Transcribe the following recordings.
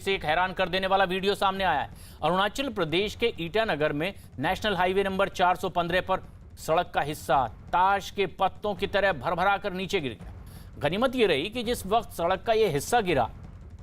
से एक हैरान कर देने वाला वीडियो सामने आया है। अरुणाचल प्रदेश के ईटानगर में नेशनल हाईवे नंबर 415 पर सड़क का हिस्सा ताश के पत्तों की तरह भरभरा कर नीचे गिर गया। गनीमत ये रही कि जिस वक्त सड़क का यह हिस्सा गिरा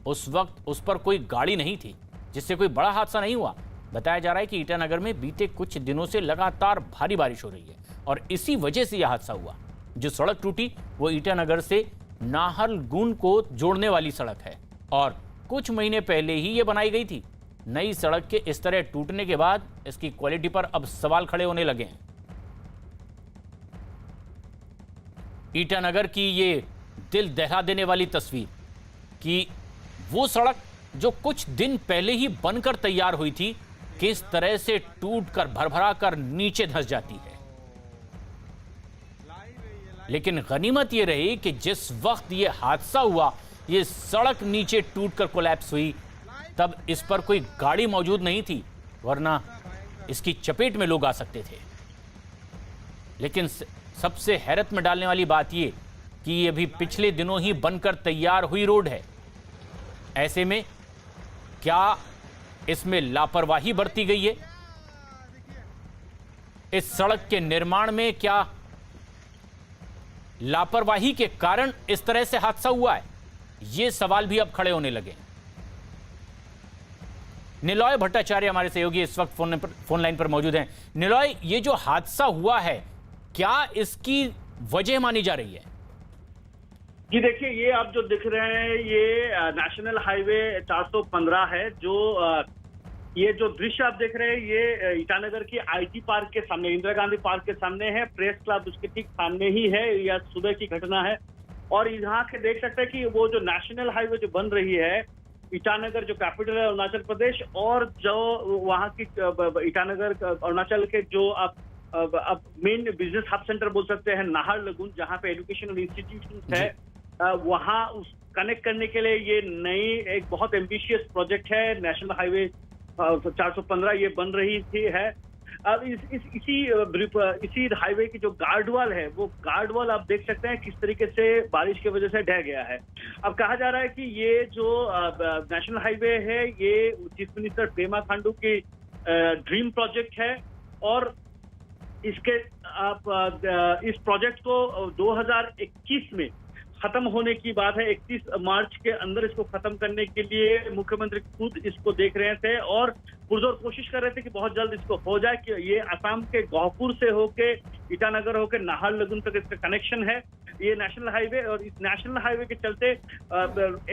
उस वक्त उस पर कोई गाड़ी नहीं थी, जिससे कोई बड़ा हादसा नहीं हुआ। बताया जा रहा है कि ईटानगर में बीते कुछ दिनों से लगातार भारी बारिश हो रही है और इसी वजह से यह हादसा हुआ। जो सड़क टूटी वो ईटानगर से नाहरलगुन को जोड़ने वाली सड़क है और कुछ महीने पहले ही ये बनाई गई थी। नई सड़क के इस तरह टूटने के बाद इसकी क्वालिटी पर अब सवाल खड़े होने लगे हैं। ईटानगर की ये दिल दहला देने वाली तस्वीर कि वो सड़क जो कुछ दिन पहले ही बनकर तैयार हुई थी किस तरह से टूटकर भरभरा कर नीचे धंस जाती है। लेकिन गनीमत ये रही कि जिस वक्त ये हादसा हुआ, ये सड़क नीचे टूटकर कोलैप्स हुई, तब इस पर कोई गाड़ी मौजूद नहीं थी, वरना इसकी चपेट में लोग आ सकते थे। लेकिन सबसे हैरत में डालने वाली बात ये कि ये भी पिछले दिनों ही बनकर तैयार हुई रोड है। ऐसे में क्या इसमें लापरवाही बरती गई है? इस सड़क के निर्माण में क्या लापरवाही के कारण इस तरह से हादसा हुआ है? ये सवाल भी अब खड़े होने लगे। निलॉय भट्टाचार्य हमारे सहयोगी इस वक्त फोन लाइन पर मौजूद हैं। निलॉय, ये जो हादसा हुआ है क्या इसकी वजह मानी जा रही है? जी देखिए, ये आप जो दिख रहे हैं ये नेशनल हाईवे 415 है। ये जो दृश्य आप देख रहे हैं ये ईटानगर की आईटी पार्क के सामने, इंदिरा गांधी पार्क के सामने है। प्रेस क्लब उसके ठीक सामने ही है। यह सुबह की घटना है और यहाँ के देख सकते हैं कि वो जो नेशनल हाईवे जो बन रही है, ईटानगर जो कैपिटल है अरुणाचल प्रदेश, और जो वहाँ की ईटानगर अरुणाचल के जो अब मेन बिजनेस हब सेंटर बोल सकते हैं नाहरलगुन, जहाँ पे एजुकेशनल इंस्टीट्यूशन है, वहाँ उस कनेक्ट करने के लिए ये नई एक बहुत एम्बिशियस प्रोजेक्ट है। नेशनल हाईवे 415 ये बन रही थी है। अब इसी हाईवे की जो गार्ड वॉल है, वो गार्ड वॉल आप देख सकते हैं किस तरीके से बारिश की वजह से ढह गया है। अब कहा जा रहा है कि ये जो नेशनल हाईवे है ये चीफ मिनिस्टर पेमा खांडू की ड्रीम प्रोजेक्ट है और इसके इस प्रोजेक्ट को 2021 में खत्म होने की बात है। 31 मार्च के अंदर इसको खत्म करने के लिए मुख्यमंत्री खुद इसको देख रहे थे और पुरजोर कोशिश कर रहे थे कि बहुत जल्द इसको हो जाए। कि ये असम के गौहपुर से होके ईटानगर होके नाहरलगुन तक इसका कनेक्शन है ये नेशनल हाईवे। और इस नेशनल हाईवे के चलते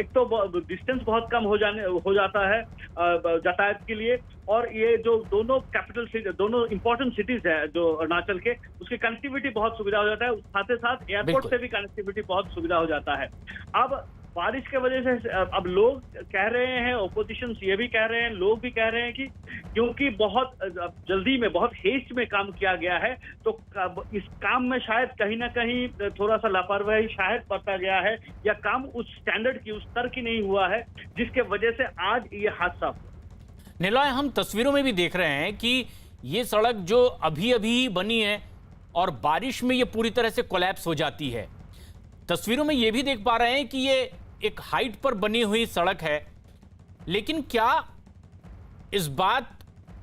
एक तो डिस्टेंस बहुत कम हो जाता है यातायात के लिए, और ये जो दोनों कैपिटल सिटी, दोनों इंपॉर्टेंट सिटीज है जो अरुणाचल के, उसकी कनेक्टिविटी बहुत सुविधा हो जाता है। साथ ही साथ एयरपोर्ट से भी कनेक्टिविटी बहुत सुविधा हो जाता है। अब बारिश के वजह से अब लोग कह रहे हैं, ओपोजिशन ये भी कह रहे हैं, लोग भी कह रहे हैं कि क्योंकि बहुत जल्दी में, बहुत हेस्ट में काम किया गया है, तो इस काम में शायद कहीं ना कहीं थोड़ा सा लापरवाही शायद बरता गया है, या काम उस स्टैंडर्ड की, उस स्तर की नहीं हुआ है, जिसके वजह से आज ये हादसा हुआ। निलॉय, हम तस्वीरों में भी देख रहे हैं कि ये सड़क जो अभी अभी बनी है और बारिश में ये पूरी तरह से कोलैप्स हो जाती है। तस्वीरों में ये भी देख पा रहे हैं कि ये एक हाइट पर बनी हुई सड़क है, लेकिन क्या इस बात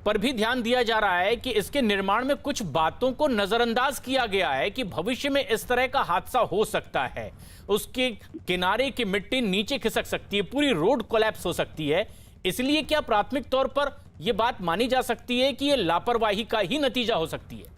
पर भी ध्यान दिया जा रहा है कि इसके निर्माण में कुछ बातों को नजरअंदाज किया गया है कि भविष्य में इस तरह का हादसा हो सकता है, उसके किनारे की मिट्टी नीचे खिसक सकती है, पूरी रोड कोलैप्स हो सकती है। इसलिए क्या प्राथमिक तौर पर यह बात मानी जा सकती है कि यह लापरवाही का ही नतीजा हो सकती है?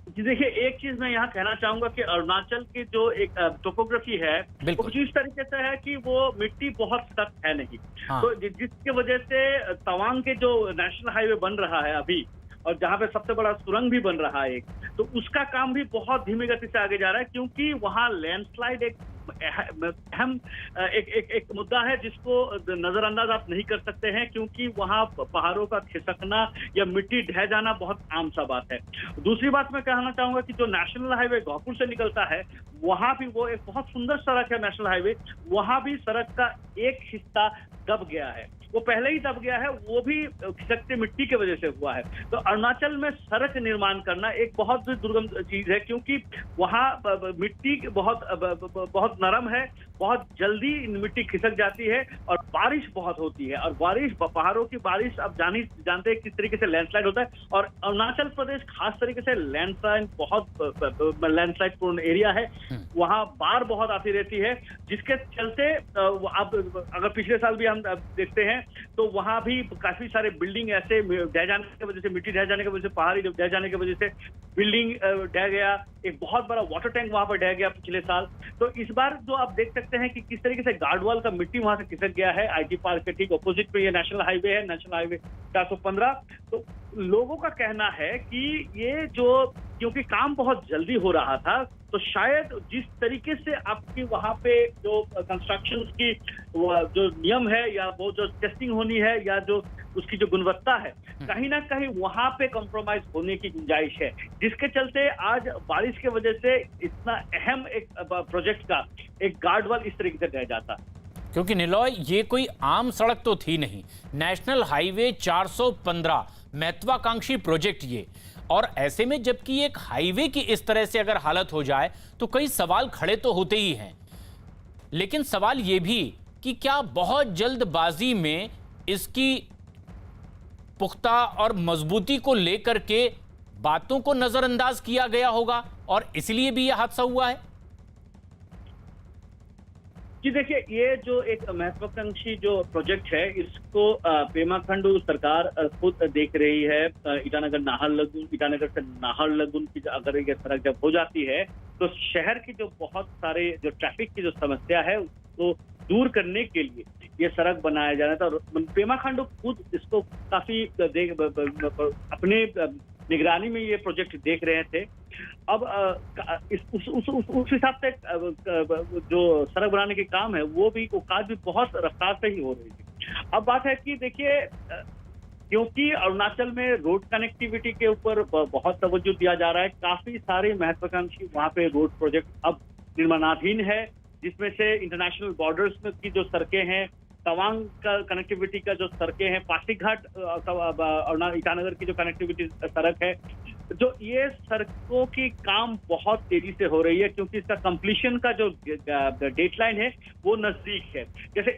जी देखिए, एक चीज मैं यहाँ कहना चाहूंगा कि अरुणाचल की जो एक टोपोग्राफी है वो कुछ इस तरीके से है कि वो मिट्टी बहुत सख्त है नहीं। हाँ। तो जिसकी वजह से तवांग के जो नेशनल हाईवे बन रहा है अभी, और जहाँ पे सबसे बड़ा सुरंग भी बन रहा है एक, तो उसका काम भी बहुत धीमी गति से आगे जा रहा है, क्योंकि वहाँ लैंडस्लाइड एक अहम एक मुद्दा है जिसको नजरअंदाज आप नहीं कर सकते हैं, क्योंकि वहाँ पहाड़ों का खिसकना या मिट्टी ढह जाना बहुत आम सा बात है। दूसरी बात मैं कहना चाहूंगा कि जो नेशनल हाईवे गौहपुर से निकलता है, वहाँ भी वो एक बहुत सुंदर सड़क है नेशनल हाईवे, वहाँ भी सड़क का एक हिस्सा दब गया है। वो पहले ही दब गया है, वो भी खिसकती मिट्टी की वजह से हुआ है। तो अरुणाचल में सड़क निर्माण करना एक बहुत दुर्गम चीज है, क्योंकि वहाँ मिट्टी बहुत नरम है, बहुत जल्दी मिट्टी खिसक जाती है और बारिश बहुत होती है। और बारिश, पहाड़ों की बारिश आप जानते हैं किस तरीके से लैंडस्लाइड होता है। और अरुणाचल प्रदेश खास तरीके से लैंडस्लाइड लैंडस्लाइड पूर्ण एरिया है, वहां बाढ़ बहुत आती रहती है, जिसके चलते अब अगर पिछले साल भी हम देखते हैं तो वहां भी काफी सारे बिल्डिंग ऐसे ढह जाने की वजह से, मिट्टी ढह जाने की वजह से, पहाड़ी ढह जाने की वजह से बिल्डिंग ढह गया। एक बहुत बड़ा वाटर टैंक वहां पर ढह गया पिछले साल। तो इस बार जो आप देख सकते हैं कि किस तरीके से गार्डवाल का मिट्टी वहां से खिसक गया है। आईटी पार्क के ठीक ऑपोजिट पे ये नेशनल हाईवे है, नेशनल हाईवे 415। तो लोगों का कहना है कि ये जो, क्योंकि काम बहुत जल्दी हो रहा था, तो शायद जिस तरीके से आपकी वहां पे जो कंस्ट्रक्शन की जो नियम है या वो जो टेस्टिंग होनी है या जो उसकी जो गुणवत्ता है, कहीं ना कहीं वहां पे कॉम्प्रोमाइज होने की गुंजाइश है, जिसके चलते आज बारिश के वजह से इतना अहम एक प्रोजेक्ट का एक गार्ड वॉल इस तरीके से रह जाता। क्योंकि निलॉय, ये कोई आम सड़क तो थी नहीं, नेशनल हाईवे 415 महत्वाकांक्षी प्रोजेक्ट ये, और ऐसे में जबकि एक हाईवे की इस तरह से अगर हालत हो जाए तो कई सवाल खड़े तो होते ही हैं। लेकिन सवाल ये भी कि क्या बहुत जल्दबाजी में इसकी पुख्ता और मजबूती को लेकर के बातों को नजरअंदाज किया गया होगा और इसलिए भी यह हादसा हुआ है? जी देखिए, ये जो एक महत्वाकांक्षी जो प्रोजेक्ट है, इसको पेमा खंडू सरकार खुद देख रही है। ईटानगर नाहरलगुन, ईटानगर से नाहरलगुन की अगर ये सड़क जब हो जाती है तो शहर की जो बहुत सारे जो ट्रैफिक की जो समस्या है उसको दूर करने के लिए ये सड़क बनाया जा रहा था। और पेमा खंडू खुद इसको काफी अपने निगरानी में ये प्रोजेक्ट देख रहे थे। अब उस हिसाब से जो सड़क बनाने के काम है वो काज भी बहुत रफ्तार से ही हो रही थी। अब बात है कि देखिए, क्योंकि अरुणाचल में रोड कनेक्टिविटी के ऊपर बहुत तवज्जो दिया जा रहा है, काफी सारे महत्वाकांक्षी वहां पे रोड प्रोजेक्ट अब निर्माणाधीन है, जिसमें से इंटरनेशनल बॉर्डर्स में की जो सड़कें हैं, तवांग का कनेक्टिविटी का जो सड़कें हैं, पासीघाट और ईटानगर की जो कनेक्टिविटी सड़क है, जो ये सड़कों की काम बहुत तेजी से हो रही है, क्योंकि इसका कंप्लीशन का जो डेडलाइन है वो नजदीक है। जैसे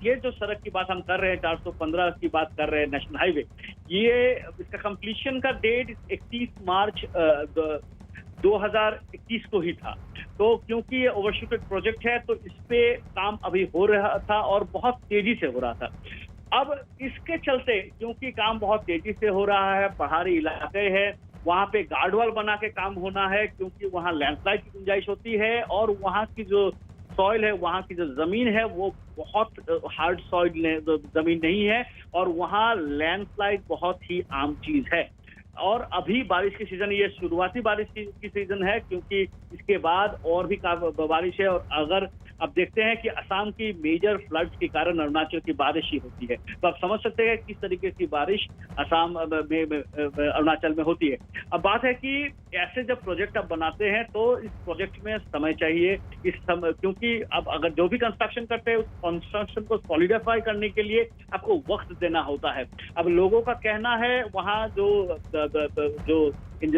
ये जो सड़क की बात हम कर रहे हैं, 415 की बात कर रहे हैं, नेशनल हाईवे, ये इसका कंप्लीशन का डेट 31 मार्च 2021 को ही था। तो क्योंकि ये ओवरशूटेड प्रोजेक्ट है तो इस पे काम अभी हो रहा था और बहुत तेजी से हो रहा था। अब इसके चलते, क्योंकि काम बहुत तेजी से हो रहा है, पहाड़ी इलाके है, वहां पे गार्डवाल बना के काम होना है, क्योंकि वहां लैंडस्लाइड की गुंजाइश होती है और वहां की जो सॉइल है, वहां की जो जमीन है वो बहुत हार्ड सॉइल जमीन नहीं है और वहां लैंडस्लाइड बहुत ही आम चीज है। और अभी बारिश की सीजन, ये शुरुआती बारिश की सीजन है, क्योंकि इसके बाद और भी बारिश है। और अगर अब देखते हैं कि असम की मेजर फ्लड्स के कारण अरुणाचल की बारिश ही होती है, तो आप समझ सकते हैं किस तरीके की बारिश असम में अरुणाचल में होती है। अब बात है कि ऐसे जब प्रोजेक्ट आप बनाते हैं तो इस प्रोजेक्ट में समय चाहिए, क्योंकि अब अगर जो भी कंस्ट्रक्शन करते हैं उस कंस्ट्रक्शन को सॉलिडिफाई करने के लिए आपको वक्त देना होता है। अब लोगों का कहना है, वहाँ जो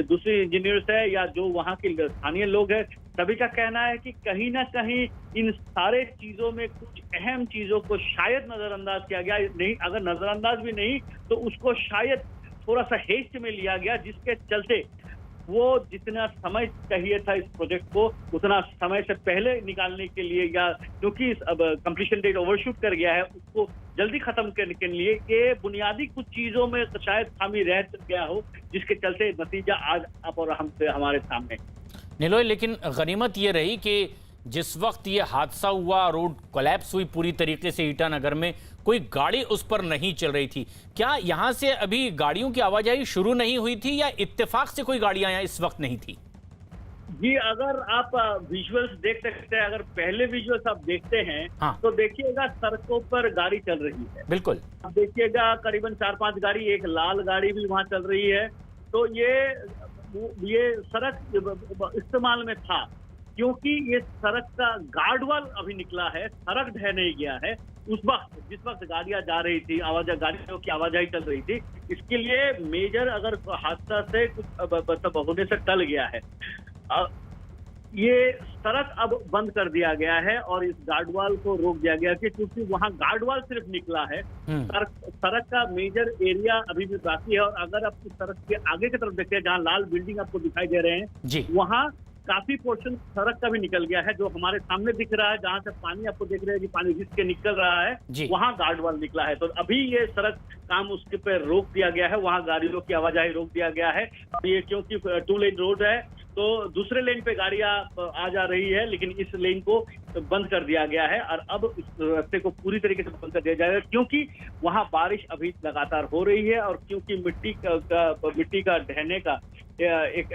दूसरे इंजीनियर्स है या जो वहाँ के स्थानीय लोग हैं, सभी का कहना है कि कहीं ना कहीं इन सारे चीजों में कुछ अहम चीजों को शायद नजरअंदाज किया गया। नहीं, अगर नजरअंदाज भी नहीं तो उसको शायद थोड़ा सा हेस्ट में लिया गया, जिसके चलते वो जितना समय चाहिए था इस प्रोजेक्ट को उतना समय से पहले निकालने के लिए, या क्योंकि अब कंप्लीशन डेट ओवरशूट कर गया है, उसको जल्दी खत्म करने के लिए ये बुनियादी कुछ चीजों में शायद खामी रह गया हो, जिसके चलते नतीजा आज आप और हमारे सामने। निलॉय, लेकिन गनीमत ये रही कि जिस वक्त ये हादसा हुआ, रोड कोलैप्स हुई पूरी तरीके से ईटानगर में, कोई गाड़ी उस पर नहीं चल रही थी। क्या यहाँ से अभी गाड़ियों की आवाजाही शुरू नहीं हुई थी या इत्तेफाक से कोई गाड़ियां यहाँ इस वक्त नहीं थी? जी, अगर आप विजुअल्स देख सकते हैं, अगर पहले विजुअल्स आप देखते हैं हाँ। तो देखिएगा सड़कों पर गाड़ी चल रही है। बिल्कुल, आप देखिएगा करीबन 4-5 गाड़ी, एक लाल गाड़ी भी वहां चल रही है। तो ये सड़क इस्तेमाल में था, क्योंकि ये सड़क का गार्डवाल अभी निकला है, सड़क ढह नहीं गया है। उस वक्त जिस वक्त गाड़ियां जा रही थी, गाड़ियों की आवाजाही चल रही थी, इसके लिए मेजर अगर हादसा से कुछ होने से टल गया है। ये सड़क अब बंद कर दिया गया है और इस गार्डवाल को रोक दिया गया है क्योंकि वहां गार्डवाल सिर्फ निकला है। सड़क का मेजर एरिया अभी भी बाकी है और अगर आप इस सड़क के आगे की तरफ देखते हैं जहां लाल बिल्डिंग आपको दिखाई दे रहे हैं, वहां काफी पोर्शन सड़क का भी निकल गया है। जो हमारे सामने दिख रहा है जहां से पानी आपको देख रहे हैं कि पानी रिस के निकल रहा है, वहां गार्डवाल निकला है। तो अभी ये सड़क काम उसके पे रोक दिया गया है, वहां गाड़ियों की आवाजाही रोक दिया गया है। ये क्योंकि 2 लेन रोड है तो दूसरे लेन पे गाड़ियां आ जा रही है, लेकिन इस लेन को बंद कर दिया गया है और अब इस रास्ते को पूरी तरीके से बंद कर दिया जाएगा क्योंकि वहां बारिश अभी लगातार हो रही है और क्योंकि मिट्टी का ढहने का एक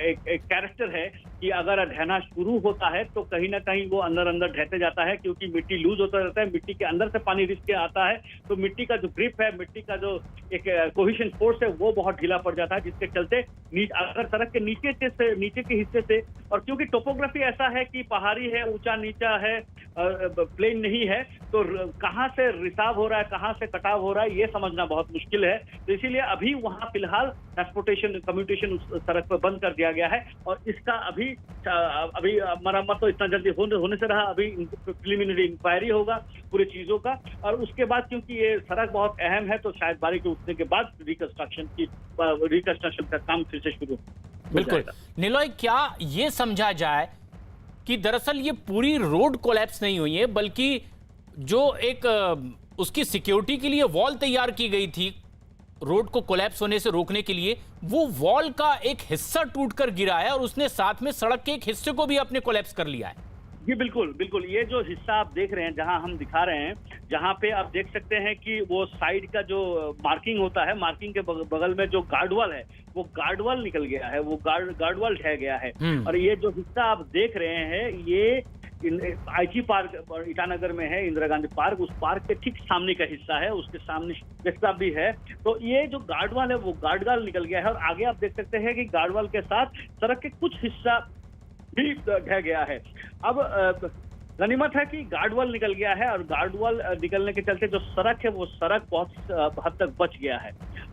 कैरेक्टर है कि अगर ढहना शुरू होता है तो कहीं ना कहीं वो अंदर अंदर ढहते जाता है क्योंकि मिट्टी लूज होता रहता है, मिट्टी के अंदर से पानी रिस के आता है तो मिट्टी का जो ग्रिप है, मिट्टी का जो एक कोहेशन फोर्स है वो बहुत ढीला पड़ जाता है, जिसके चलते अगर सड़क के नीचे के हिस्से से, और क्योंकि टोपोग्राफी ऐसा है कि पहाड़ी है, ऊंचा नीचा है, प्लेन नहीं है, तो कहाँ से रिसाव हो रहा है, कहाँ से कटाव हो रहा है ये समझना बहुत मुश्किल है। तो इसीलिए अभी वहां फिलहाल ट्रांसपोर्टेशन कम्युनिकेशन सड़क पर बंद कर दिया गया है और इसका अभी मरम्मत तो इतना जल्दी होने से रहा, अभी प्रिलिमिनरी इंक्वायरी होगा पूरी चीजों का और उसके बाद क्योंकि ये सड़क बहुत अहम है तो शायद बारिश के उठने के बाद रिकंस्ट्रक्शन का काम फिर से शुरू बिल्कुल। निलॉय, क्या ये समझा जाए कि दरअसल ये पूरी रोड कोलैप्स नहीं हुई है बल्कि जो एक उसकी सिक्योरिटी के लिए वॉल तैयार की गई थी रोड को कोलैप्स होने से रोकने के लिए, वो वॉल का एक हिस्सा टूटकर गिरा है और उसने साथ में सड़क के एक हिस्से को भी अपने कोलैप्स कर लिया है? जी बिल्कुल बिल्कुल, ये जो हिस्सा आप देख रहे हैं जहां हम दिखा रहे हैं, जहां पे आप देख सकते हैं कि वो साइड का जो मार्किंग होता है, मार्किंग के बगल में जो गार्डवाल है वो गार्डवाल निकल गया है, वो गार्डवाल ढह गया है। और ये जो हिस्सा आप देख रहे हैं ये आईटी पार्क ईटानगर में है, इंदिरा गांधी पार्क, उस पार्क के ठीक सामने का हिस्सा है, उसके सामने रास्ता भी है। तो ये जो गार्डवाल है वो गार्डवाल निकल गया है और आगे आप देख सकते हैं कि गार्डवाल के साथ सड़क के कुछ हिस्सा भी ढह गया है। अब गनीमत है कि गार्डवाल निकल गया है और गार्डवाल निकलने के चलते जो सड़क है वो सड़क बहुत हद तक बच गया है।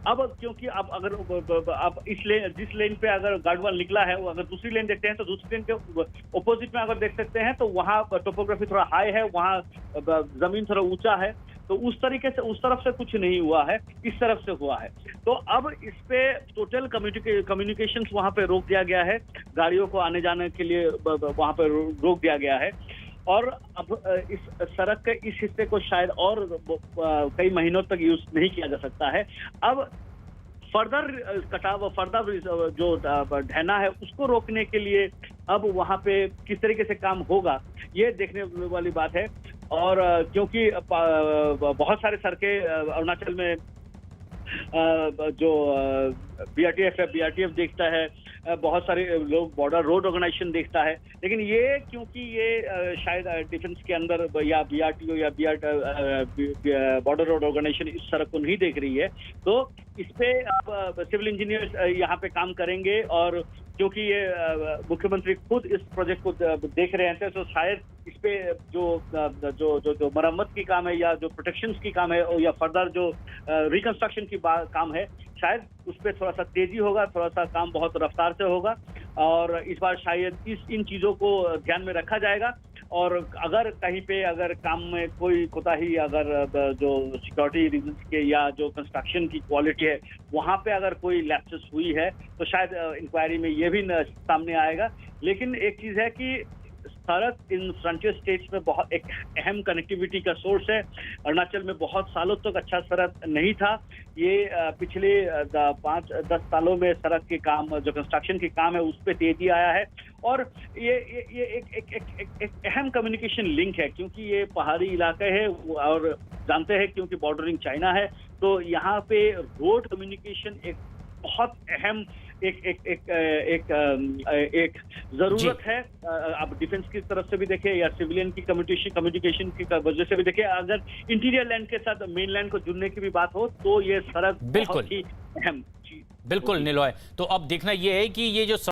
अब क्योंकि अब अगर आप जिस लेन पे अगर गार्डवाल निकला है वो अगर दूसरी लेन देखते हैं तो दूसरी लेन के ऑपोजिट में अगर देख सकते हैं तो वहाँ टोपोग्राफी थोड़ा हाई है, वहाँ जमीन थोड़ा ऊंचा है, तो उस तरीके से उस तरफ से कुछ नहीं हुआ है, इस तरफ से हुआ है। तो अब इस पे टोटल कम्युनिकेशन वहाँ पे रोक दिया गया है, गाड़ियों को आने जाने के लिए वहाँ पे रोक दिया गया है और अब इस सड़क के इस हिस्से को शायद और कई महीनों तक यूज नहीं किया जा सकता है। अब फर्दर कटाव, फर्दर जो ढहना है उसको रोकने के लिए अब वहाँ पे किस तरीके से काम होगा ये देखने वाली बात है। और क्योंकि बहुत सारे सड़कें अरुणाचल में जो बीआरटीएफ देखता है, बहुत सारे लोग बॉर्डर रोड ऑर्गेनाइजेशन देखता है, लेकिन ये क्योंकि ये शायद डिफेंस के अंदर या बीआरटीओ या बॉर्डर रोड ऑर्गेनाइजेशन इस सड़क को नहीं देख रही है, तो इस पे अब सिविल इंजीनियर्स यहाँ पे काम करेंगे और क्योंकि ये मुख्यमंत्री खुद इस प्रोजेक्ट को देख रहे हैं तो शायद इस पे जो मरम्मत की काम है या जो प्रोटेक्शन की काम है या फर्दर जो रिकंस्ट्रक्शन की काम है शायद उस पर थोड़ा सा तेजी होगा, थोड़ा सा काम बहुत रफ्तार से होगा और इस बार शायद इन चीजों को ध्यान में रखा जाएगा। और अगर कहीं पे अगर काम में कोई कोताही, अगर जो सिक्योरिटी रीजंस के या जो कंस्ट्रक्शन की क्वालिटी है वहाँ पे अगर कोई लैप्सेस हुई है तो शायद इंक्वायरी में ये भी सामने आएगा। लेकिन एक चीज है कि सड़क इन फ्रंटियर स्टेट्स में बहुत एक अहम कनेक्टिविटी का सोर्स है। अरुणाचल में बहुत सालों तक अच्छा सड़क नहीं था, ये पिछले 5-10 सालों में सड़क के काम, जो कंस्ट्रक्शन के काम है उस पर तेजी आया है और ये एक अहम कम्युनिकेशन लिंक है क्योंकि ये पहाड़ी इलाका है और जानते हैं क्योंकि बॉर्डरिंग चाइना है, तो यहाँ पे रोड कम्युनिकेशन एक बहुत अहम एक जरूरत है। आप डिफेंस की तरफ से भी देखें या सिविलियन की कम्युनिकेशन की वजह से भी देखें, अगर इंटीरियर लैंड के साथ मेन लैंड को जुड़ने की भी बात हो तो ये सड़क बहुत ही अहम चीज। बिल्कुल निलॉय, तो अब देखना यह है कि ये जो